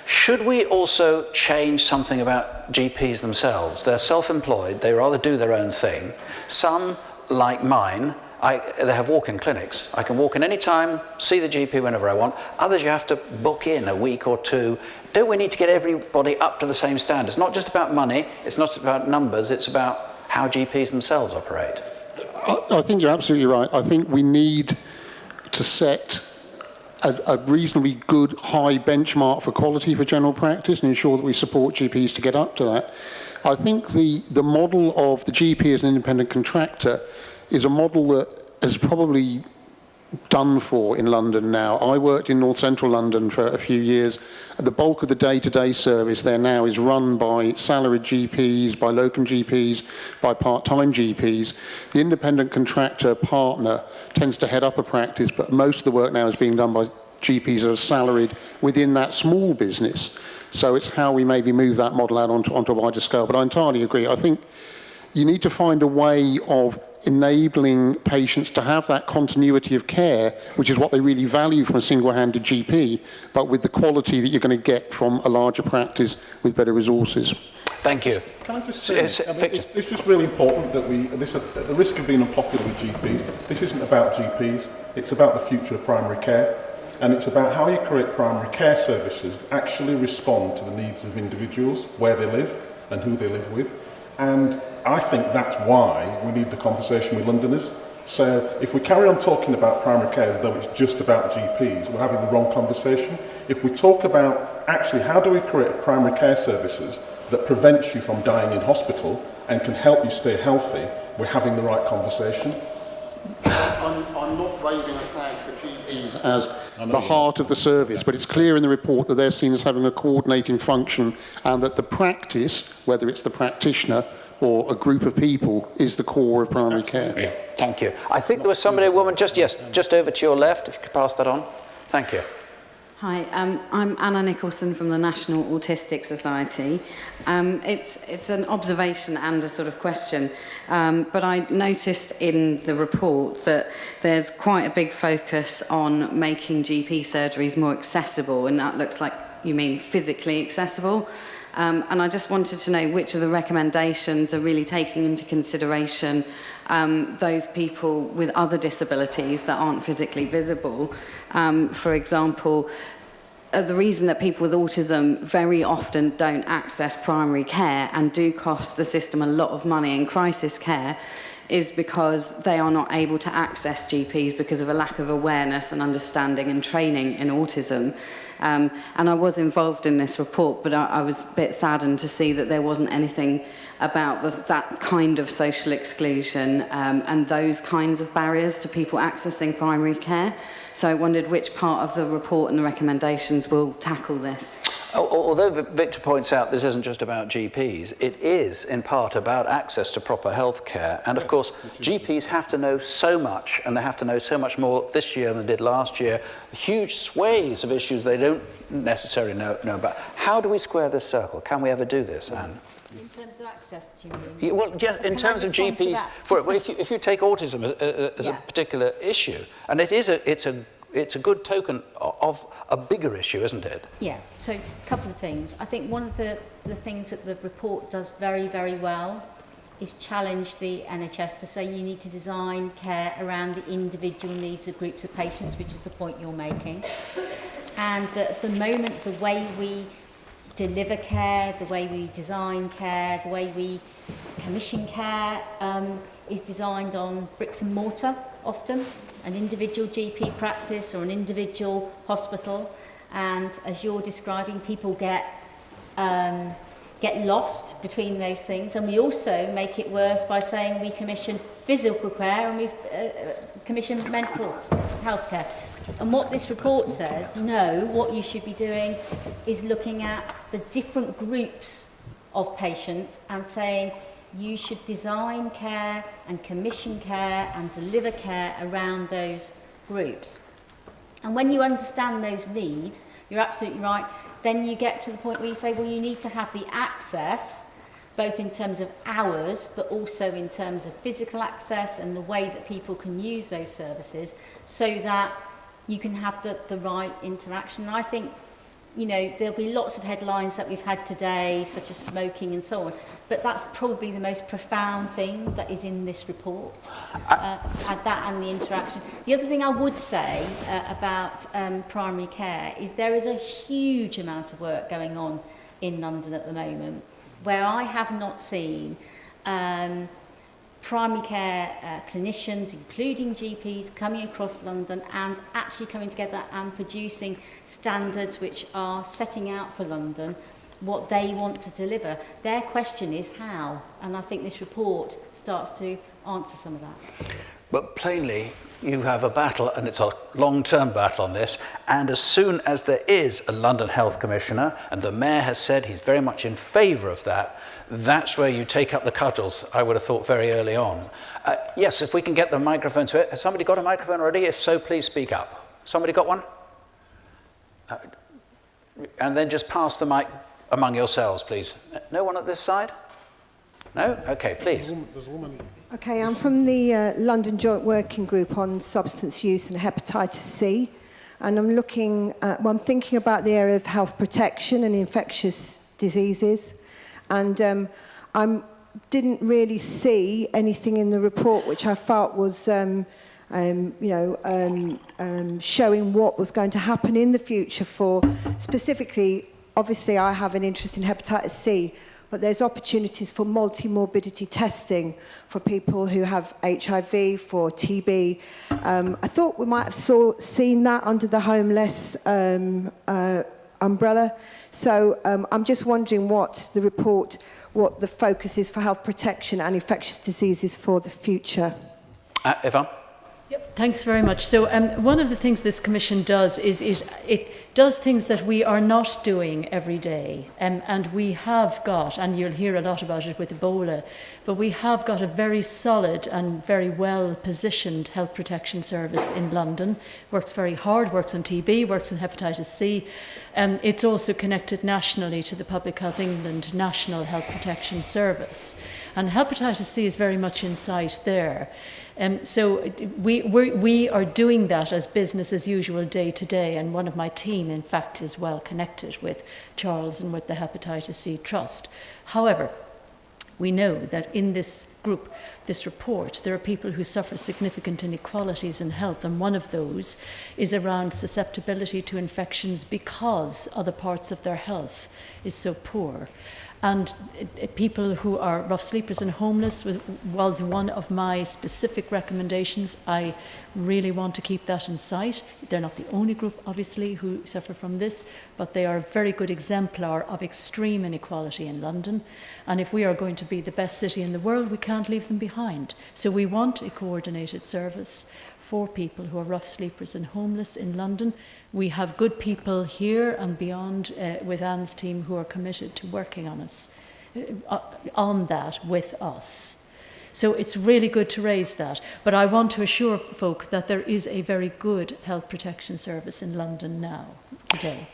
Should we also change something about GPs themselves? They're self-employed, they rather do their own thing. Some, like mine, they have walk-in clinics. I can walk in any time, see the GP whenever I want. Others you have to book in a week or two. Don't we need to get everybody up to the same standard? It's not just about money, it's not about numbers, it's about how GPs themselves operate. I think you're absolutely right. I think we need to set a reasonably good high benchmark for quality for general practice and ensure that we support GPs to get up to that. I think the model of the GP as an independent contractor is a model that is probably done for in London now. I worked in North Central London for a few years. The bulk of the day-to-day service there now is run by salaried GPs, by locum GPs, by part-time GPs. The independent contractor partner tends to head up a practice, but most of the work now is being done by GPs that are salaried within that small business. So it's how we maybe move that model out onto a wider scale. But I entirely agree. I think you need to find a way of enabling patients to have that continuity of care, which is what they really value from a single-handed GP, but with the quality that you're going to get from a larger practice with better resources. Thank you. Can I just say, it's just really important that at the risk of being unpopular with GPs, this isn't about GPs, it's about the future of primary care. and it's about how you create primary care services that actually respond to the needs of individuals, where they live and who they live with. And I think that's why we need the conversation with Londoners. So if we carry on talking about primary care as though it's just about GPs, we're having the wrong conversation. If we talk about actually how do we create primary care services that prevents you from dying in hospital and can help you stay healthy, we're having the right conversation. I'm not waving a flag for GPs as the heart of the service, but it's clear in the report that they're seen as having a coordinating function, and that the practice, whether it's the practitioner or a group of people, is the core of primary care. Yeah, thank you. I think there was somebody, a woman, just over to your left, if you could pass that on. Thank you. Hi, I'm Anna Nicholson from the National Autistic Society. It's an observation and a sort of question, but I noticed in the report that there's quite a big focus on making GP surgeries more accessible, and that looks like you mean physically accessible. And I just wanted to know which of the recommendations are really taking into consideration those people with other disabilities that aren't physically visible. For example, the reason that people with autism very often don't access primary care and do cost the system a lot of money in crisis care is because they are not able to access GPs because of a lack of awareness and understanding and training in autism. And I was involved in this report, but I was a bit saddened to see that there wasn't anything about that kind of social exclusion and those kinds of barriers to people accessing primary care. So I wondered which part of the report and the recommendations will tackle this. Although Victor points out this isn't just about GPs, it is in part about access to proper health care. And of course, GPs have to know so much, and they have to know so much more this year than they did last year. Huge swathes of issues they don't necessarily know about. How do we square this circle? Can we ever do this, Anne? In terms of access, do you mean? Yeah, well, yeah, in terms of GPs, if you take autism as a particular issue, and it's a good token of a bigger issue, isn't it? Yeah, so a couple of things. I think one of the things that the report does very, very well is challenge the NHS to say you need to design care around the individual needs of groups of patients, which is the point you're making. And that at the moment, the way we deliver care, the way we design care, the way we commission care is designed on bricks and mortar often, an individual GP practice or an individual hospital, and as you're describing, people get lost between those things, and we also make it worse by saying we commission physical care and we commission mental health care. And what this report says, no, what you should be doing is looking at the different groups of patients and saying you should design care and commission care and deliver care around those groups. And when you understand those needs, you're absolutely right, then you get to the point where you say, well, you need to have the access, both in terms of hours, but also in terms of physical access and the way that people can use those services so that you can have the right interaction. And I think, you know, there'll be lots of headlines that we've had today, such as smoking and so on, but that's probably the most profound thing that is in this report, that and the interaction. The other thing I would say about primary care is there is a huge amount of work going on in London at the moment, where I have not seen primary care clinicians, including GPs, coming across London and actually coming together and producing standards which are setting out for London what they want to deliver. Their question is how, and I think this report starts to answer some of that. But plainly, you have a battle, and it's a long-term battle on this, and as soon as there is a London Health Commissioner, and the Mayor has said he's very much in favour of that, that's where you take up the cudgels, I would have thought, very early on. Yes, if we can get the microphone to it. Has somebody got a microphone already? If so, please speak up. Somebody got one? And then just pass the mic among yourselves, please. No one at this side? No? Okay, please. There's a woman. Okay, I'm from the London Joint Working Group on Substance Use and Hepatitis C, and I'm thinking about the area of health protection and infectious diseases, and I didn't really see anything in the report which I felt was showing what was going to happen in the future for specifically, obviously I have an interest in hepatitis C, but there's opportunities for multi-morbidity testing for people who have HIV, for TB. I thought we might have seen that under the homeless umbrella. So I'm just wondering what the focus is for health protection and infectious diseases for the future. Yvonne? Yep, thanks very much. So one of the things this commission does is it does things that we are not doing every day. And we have got, and you'll hear a lot about it with Ebola, but we have got a very solid and very well-positioned health protection service in London. Works very hard, works on TB, works on hepatitis C. It's also connected nationally to the Public Health England National Health Protection Service. And hepatitis C is very much in sight there. So we are doing that as business as usual day to day, and one of my team, in fact, is well connected with Charles and with the Hepatitis C Trust. However, we know that in this group, this report, there are people who suffer significant inequalities in health, and one of those is around susceptibility to infections because other parts of their health is so poor. And people who are rough sleepers and homeless was one of my specific recommendations. I really want to keep that in sight. They're not the only group, obviously, who suffer from this, but they are a very good exemplar of extreme inequality in London. And if we are going to be the best city in the world, we can't leave them behind. So we want a coordinated service for people who are rough sleepers and homeless in London. We have good people here and beyond with Anne's team who are committed to working on that with us. So it's really good to raise that. But I want to assure folk that there is a very good health protection service in London now, today.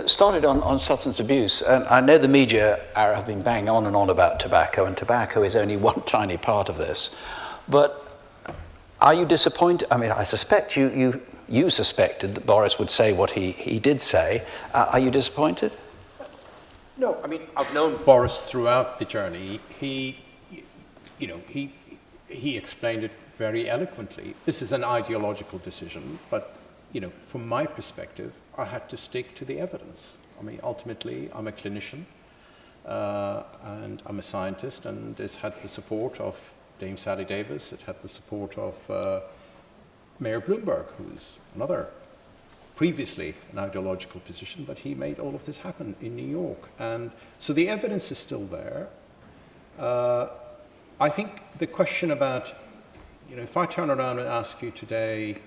Started on substance abuse, and I know the media have been banging on and on about tobacco, and tobacco is only one tiny part of this. But are you disappointed? I mean, I suspect you suspected that Boris would say what he did say. Are you disappointed? No, I mean, I've known Boris throughout the journey. He explained it very eloquently. This is an ideological decision, but, from my perspective, I had to stick to the evidence. I mean, ultimately, I'm a clinician, and I'm a scientist, and this had the support of Dame Sally Davis. It had the support of Mayor Bloomberg, who's another previously an ideological position, but he made all of this happen in New York. And so the evidence is still there. I think the question about, if I turn around and ask you today,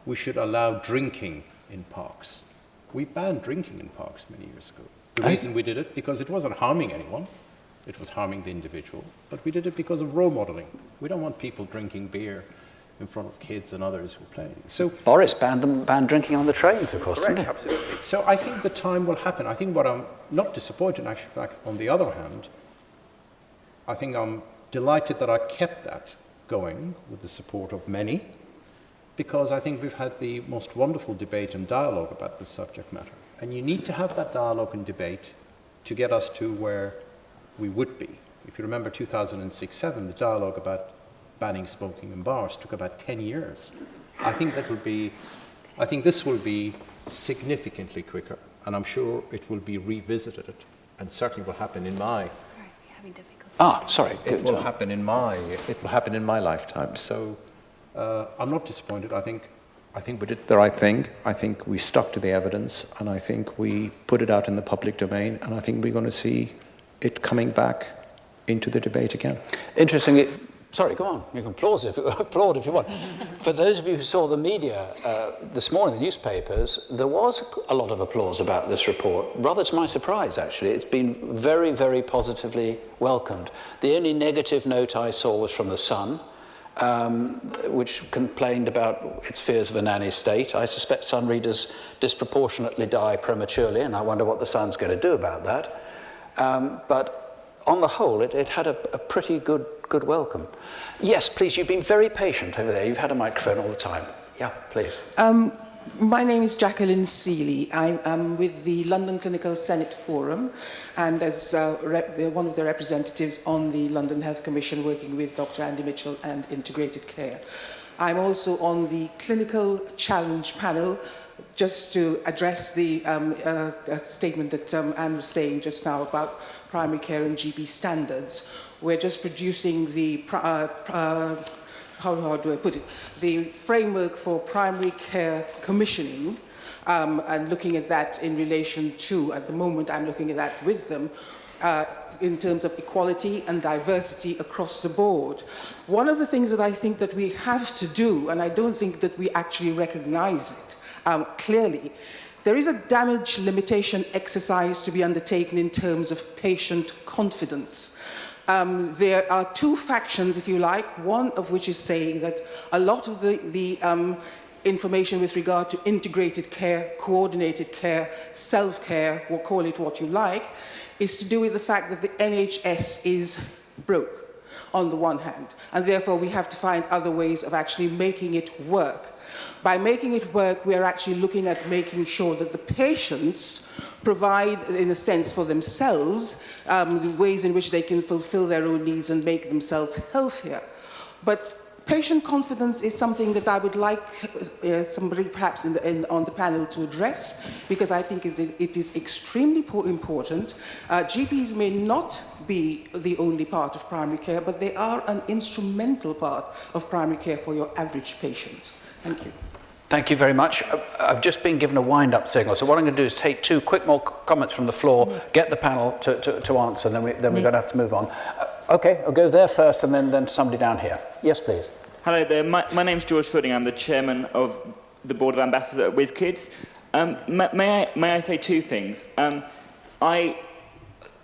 we should allow drinking in parks. We banned drinking in parks many years ago. The reason we did it, because it wasn't harming anyone. It was harming the individual, but we did it because of role modeling. We don't want people drinking beer in front of kids and others who are playing. So Boris banned drinking on the trains, of course, correct, didn't he? Absolutely. So I think the time will happen. I think what I'm not disappointed in actual fact, on the other hand, I think I'm delighted that I kept that going with the support of many, because I think we've had the most wonderful debate and dialogue about this subject matter. And you need to have that dialogue and debate to get us to where we would be. If you remember 2006-07, the dialogue about banning smoking in bars took about 10 years. I think this will be significantly quicker, and I'm sure it will be revisited, and certainly will happen in my. Sorry, we're having difficulty. Sorry. It will happen in my lifetime. So I'm not disappointed. I think we did the right thing. I think we stuck to the evidence, and I think we put it out in the public domain, and I think we're going to see it coming back into the debate again. Interesting. Sorry, go on. You can applaud if you want. For those of you who saw the media this morning, the newspapers, there was a lot of applause about this report, rather to my surprise, actually. It's been very, very positively welcomed. The only negative note I saw was from The Sun, which complained about its fears of a nanny state. I suspect Sun readers disproportionately die prematurely, and I wonder what The Sun's going to do about that. But on the whole, it had a pretty good welcome. Yes, please, you've been very patient over there. You've had a microphone all the time. Yeah, please. My name is Jacqueline Seeley. I'm with the London Clinical Senate Forum, and as one of the representatives on the London Health Commission working with Dr. Andy Mitchell and Integrated Care. I'm also on the clinical challenge panel, just to address the statement that Anne was saying just now about primary care and GP standards. We're just producing the, how do I put it, the framework for primary care commissioning, and looking at that in relation to, at the moment I'm looking at that with them, in terms of equality and diversity across the board. One of the things that I think that we have to do, and I don't think that we actually recognize it clearly, there is a damage limitation exercise to be undertaken in terms of patient confidence. There are two factions, if you like, one of which is saying that a lot of the information with regard to integrated care, coordinated care, self-care, we'll call it what you like, is to do with the fact that the NHS is broke, on the one hand, and therefore we have to find other ways of actually making it work. By making it work, we are actually looking at making sure that the patients provide, in a sense, for themselves, the ways in which they can fulfill their own needs and make themselves healthier. But patient confidence is something that I would like somebody perhaps on the panel to address, because I think it is extremely important. GPs may not be the only part of primary care, but they are an instrumental part of primary care for your average patient. Thank you. Thank you very much. I've just been given a wind-up signal, so what I'm going to do is take two quick more comments from the floor, get the panel to answer, and then we're going to have to move on. Okay, I'll go there first, and then somebody down here. Yes, please. Hello there. My name's George Footing. I'm the chairman of the Board of Ambassadors at WizKids. May I say two things? I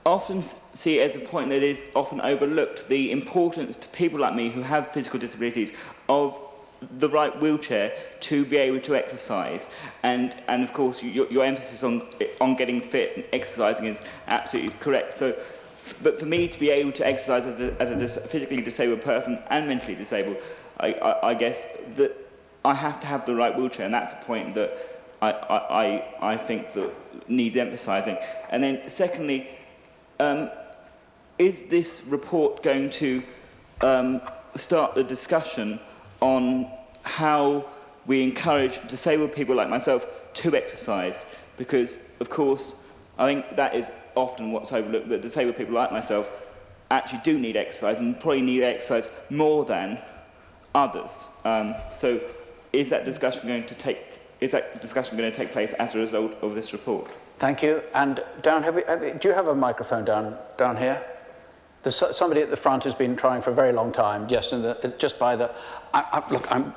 often see it as a point that is often overlooked, the importance to people like me who have physical disabilities of the right wheelchair to be able to exercise, and of course your emphasis on getting fit and exercising is absolutely correct. So, but for me to be able to exercise as a physically disabled person and mentally disabled, I guess that I have to have the right wheelchair, and that's a point that I think that needs emphasising. And then secondly, is this report going to start the discussion on how we encourage disabled people like myself to exercise? Because, of course, I think that is often what's overlooked, that disabled people like myself actually do need exercise, and probably need exercise more than others. So is that discussion going to take place as a result of this report? Thank you. And down, do you have a microphone down here? There's somebody at the front who's been trying for a very long time. Yes, just by the... look, I'm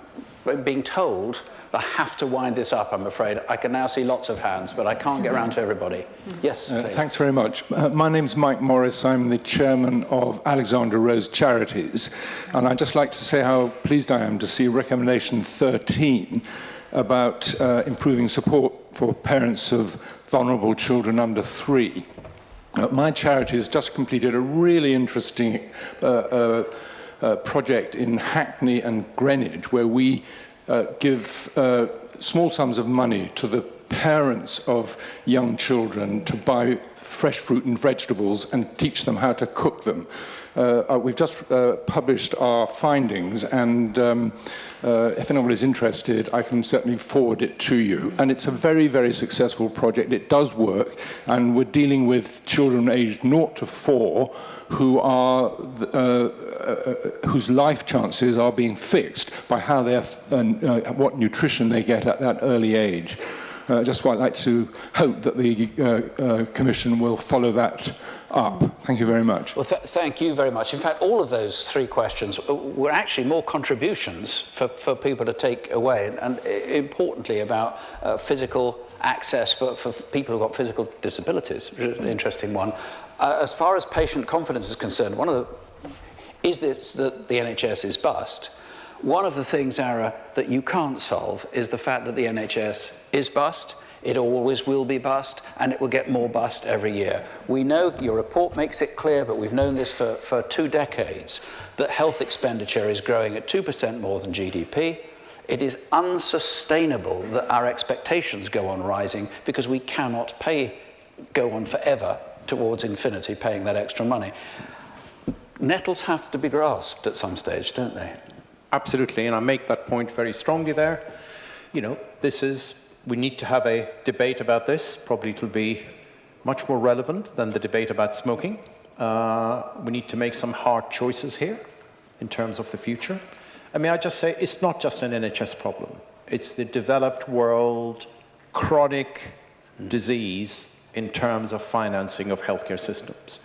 being told I have to wind this up, I'm afraid. I can now see lots of hands, but I can't get around to everybody. Yes, please. Thanks very much. My name's Mike Morris. I'm the chairman of Alexandra Rose Charities. And I'd just like to say how pleased I am to see recommendation 13 about improving support for parents of vulnerable children under 3. My charity has just completed a really interesting project in Hackney and Greenwich, where we give small sums of money to the parents of young children to buy fresh fruit and vegetables and teach them how to cook them. We've just published our findings, and if anyone is interested, I can certainly forward it to you. And it's a very, very successful project. It does work, and we're dealing with children aged 0 to 4 who are whose life chances are being fixed by how they're what nutrition they get at that early age. Just would like to hope that the Commission will follow that up. Thank you very much. Well, thank you very much. In fact, all of those 3 questions were actually more contributions for people to take away, and importantly about physical access for people who've got physical disabilities, which is an interesting one. As far as patient confidence is concerned, is this that the NHS is bust? One of the things, Ara, that you can't solve is the fact that the NHS is bust, it always will be bust, and it will get more bust every year. We know, your report makes it clear, but we've known this for 2 decades, that health expenditure is growing at 2% more than GDP. It is unsustainable that our expectations go on rising, because we cannot go on forever towards infinity paying that extra money. Nettles have to be grasped at some stage, don't they? absolutely, and I make that point very strongly there. You know, we need to have a debate about this. Probably it'll be much more relevant than the debate about smoking. We need to make some hard choices here in terms of the future. I mean, I just say it's not just an NHS problem. It's the developed world chronic disease in terms of financing of healthcare systems.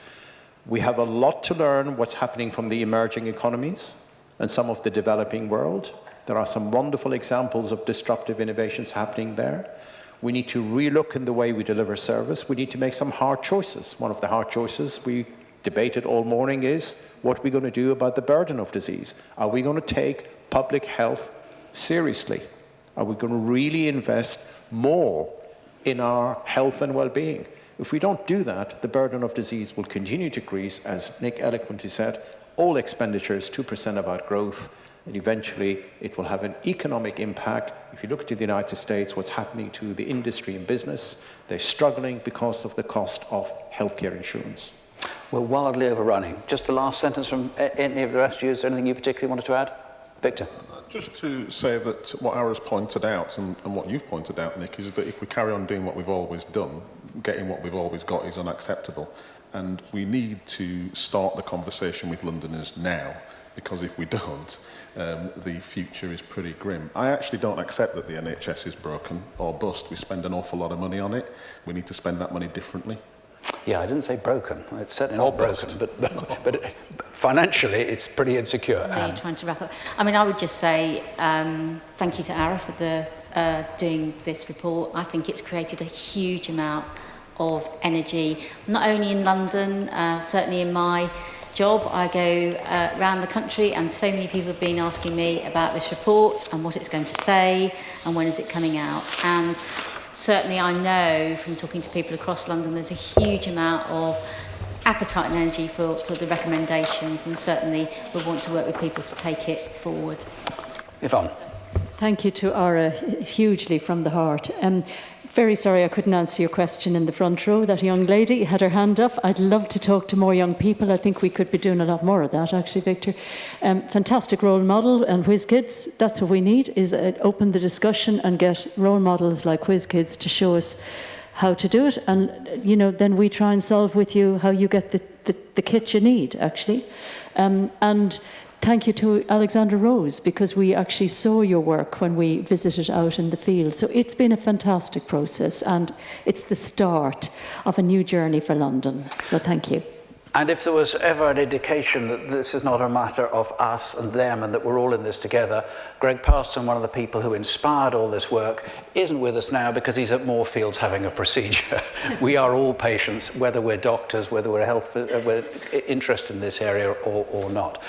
We have a lot to learn what's happening from the emerging economies and some of the developing world. There are some wonderful examples of disruptive innovations happening there. We need to relook in the way we deliver service. We need to make some hard choices. One of the hard choices we debated all morning is what we're going to do about the burden of disease. Are we going to take public health seriously? Are we going to really invest more in our health and well-being? If we don't do that, the burden of disease will continue to increase. As Nick eloquently said, all expenditures 2% about growth, and eventually it will have an economic impact. If you look to the United States, what's happening to the industry and business, they're struggling because of the cost of healthcare insurance. We're wildly overrunning. Just the last sentence from any of the rest of you. Is there anything you particularly wanted to add? Victor. Just to say that what Ara's pointed out and what you've pointed out, Nick, is that if we carry on doing what we've always done, getting what we've always got is unacceptable. And we need to start the conversation with Londoners now, because if we don't, the future is pretty grim. I actually don't accept that the NHS is broken or bust. We spend an awful lot of money on it. We need to spend that money differently. Yeah, I didn't say broken. It's certainly not broken, but financially it's pretty insecure. You're trying to wrap up. I mean, I would just say thank you to Ara for doing this report. I think it's created a huge amount of energy, not only in London, certainly in my job. I go around the country and so many people have been asking me about this report and what it's going to say and when is it coming out. And certainly I know from talking to people across London there's a huge amount of appetite and energy for the recommendations, and certainly we want to work with people to take it forward. Yvonne. Thank you to Ara, hugely from the heart. Very sorry I couldn't answer your question in the front row. That young lady had her hand up. I'd love to talk to more young people. I think we could be doing a lot more of that, actually, Victor. Fantastic role model and Whiz Kids. That's what we need, is open the discussion and get role models like Whiz Kids to show us how to do it. And, you know, then we try and solve with you how you get the kit you need, actually. And thank you to Alexandra Rose, because we actually saw your work when we visited out in the field. So it's been a fantastic process, and it's the start of a new journey for London. So thank you. And if there was ever an indication that this is not a matter of us and them and that we're all in this together, Greg Parston, one of the people who inspired all this work, isn't with us now because he's at Moorfields having a procedure. We are all patients, whether we're doctors, whether we're interested in this area or not.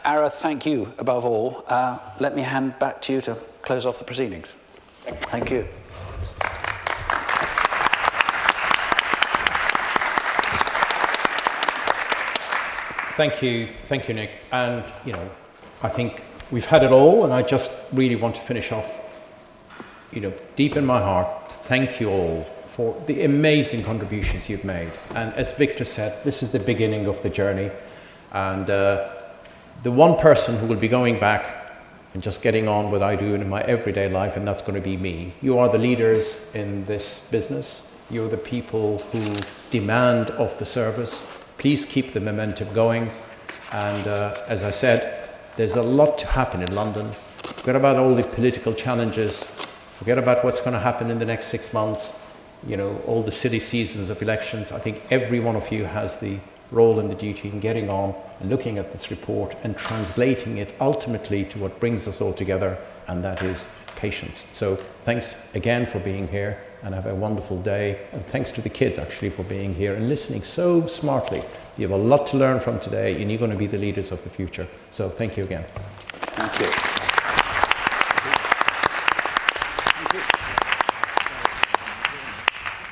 Ara, thank you above all. Let me hand back to you to close off the proceedings. Thank you. Thank you, Nick. And, you know, I think we've had it all, and I just really want to finish off, you know, deep in my heart, thank you all for the amazing contributions you've made. And as Victor said, this is the beginning of the journey. And the one person who will be going back and just getting on what I do in my everyday life, and that's going to be me. You are the leaders in this business. You're the people who demand of the service. Please keep the momentum going. And as I said, there's a lot to happen in London. Forget about all the political challenges. Forget about what's going to happen in the next 6 months. You know, all the silly seasons of elections. I think every one of you has the role and the duty in getting on and looking at this report and translating it ultimately to what brings us all together, and that is patience. So thanks again for being here, and have a wonderful day. And thanks to the kids actually for being here and listening so smartly. You have a lot to learn from today, and you're going to be the leaders of the future. So thank you again. Thank you.